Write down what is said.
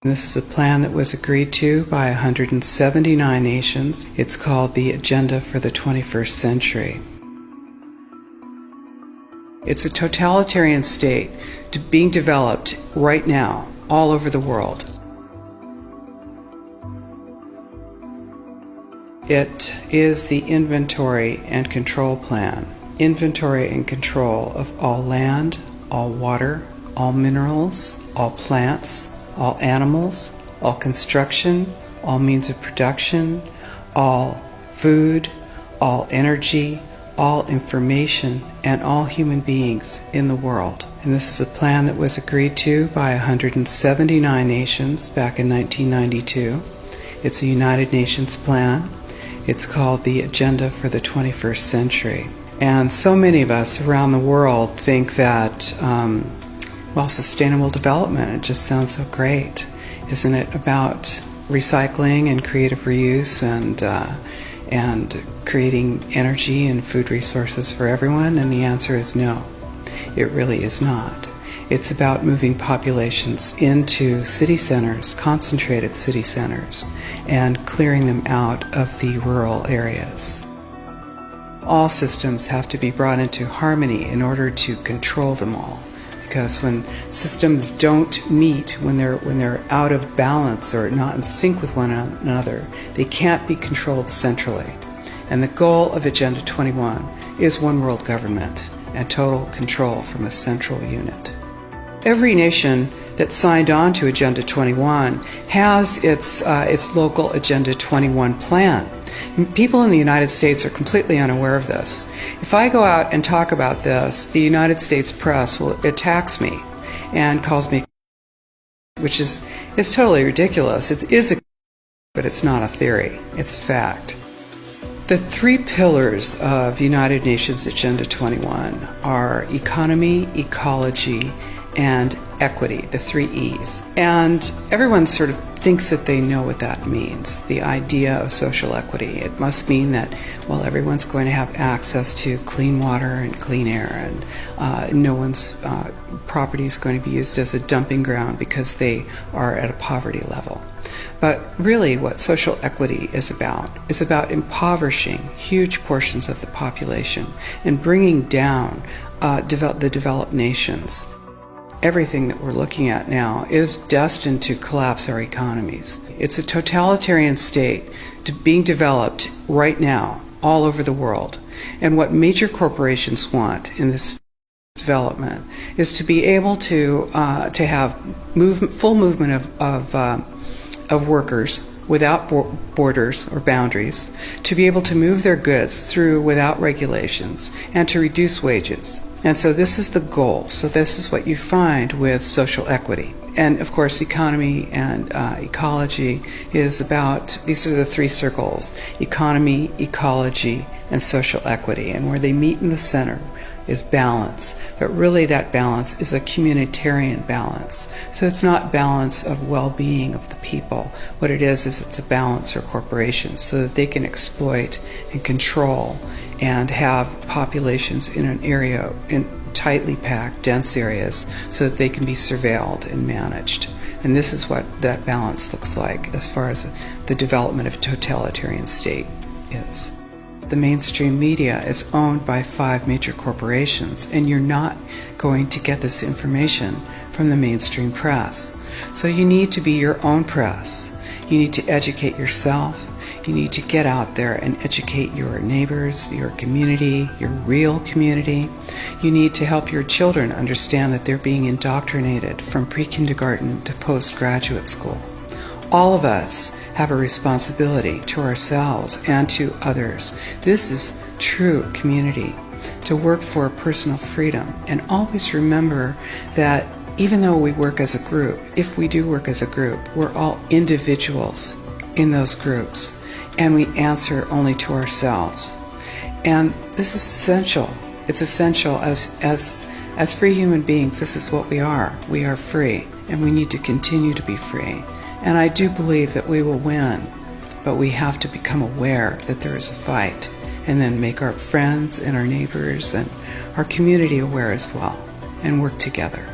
This is a plan that was agreed to by 179 nations. It's called the Agenda for the 21st Century. It's a totalitarian state being developed right now all over the world. It is the inventory and control plan. Inventory and control of all land, all water, all minerals, all plants, all animals, all construction, all means of production, all food, all energy, all information, and all human beings in the world. And this is a plan that was agreed to by 179 nations back in 1992. It's a United Nations plan. It's called the Agenda for the 21st Century. And so many of us around the world think that sustainable development, it just sounds so great. Isn't it about recycling and creative reuse and creating energy and food resources for everyone? And the answer is no, it really is not. It's about moving populations into city centers, concentrated city centers, and clearing them out of the rural areas. All systems have to be brought into harmony in order to control them all. Because when systems don't meet, when they're out of balance or not in sync with one another, they can't be controlled centrally. And the goal of Agenda 21 is one world government and total control from a central unit. Every nation that signed on to Agenda 21 has its local Agenda 21 plan. People in the United States are completely unaware of this. If I go out and talk about this, the United States press attacks me and calls me, which is totally ridiculous. It is but it's not a theory. It's a fact. The three pillars of United Nations Agenda 21 are economy, ecology, and equity, the three E's. And everyone sort of thinks that they know what that means, the idea of social equity. It must mean that, well, everyone's going to have access to clean water and clean air, and no one's property is going to be used as a dumping ground because they are at a poverty level. But really what social equity is about impoverishing huge portions of the population and bringing down the developed nations. Everything that we're looking at now is destined to collapse our economies. It's a totalitarian state being developed right now all over the world. And what major corporations want in this development is to be able to have full movement of workers without borders or boundaries, to be able to move their goods through without regulations, and to reduce wages. And so this is the goal. So this is what you find with social equity. And of course, economy and ecology is about, these are the three circles: economy, ecology, and social equity. And where they meet in the center is balance. But really that balance is a communitarian balance. So it's not balance of well-being of the people. What it is it's a balance for corporations so that they can exploit and control and have populations in an area, in tightly packed, dense areas, so that they can be surveilled and managed. And this is what that balance looks like as far as the development of a totalitarian state is. The mainstream media is owned by 5 major corporations, and you're not going to get this information from the mainstream press. So you need to be your own press. You need to educate yourself. You need to get out there and educate your neighbors, your community, your real community. You need to help your children understand that they're being indoctrinated from pre-kindergarten to postgraduate school. All of us have a responsibility to ourselves and to others. This is true community, to work for personal freedom. And always remember that even though we work as a group, if we do work as a group, we're all individuals in those groups. And we answer only to ourselves. And this is essential. It's essential as free human beings. This is what we are. We are free, and we need to continue to be free. And I do believe that we will win, but we have to become aware that there is a fight, and then make our friends and our neighbors and our community aware as well, and work together.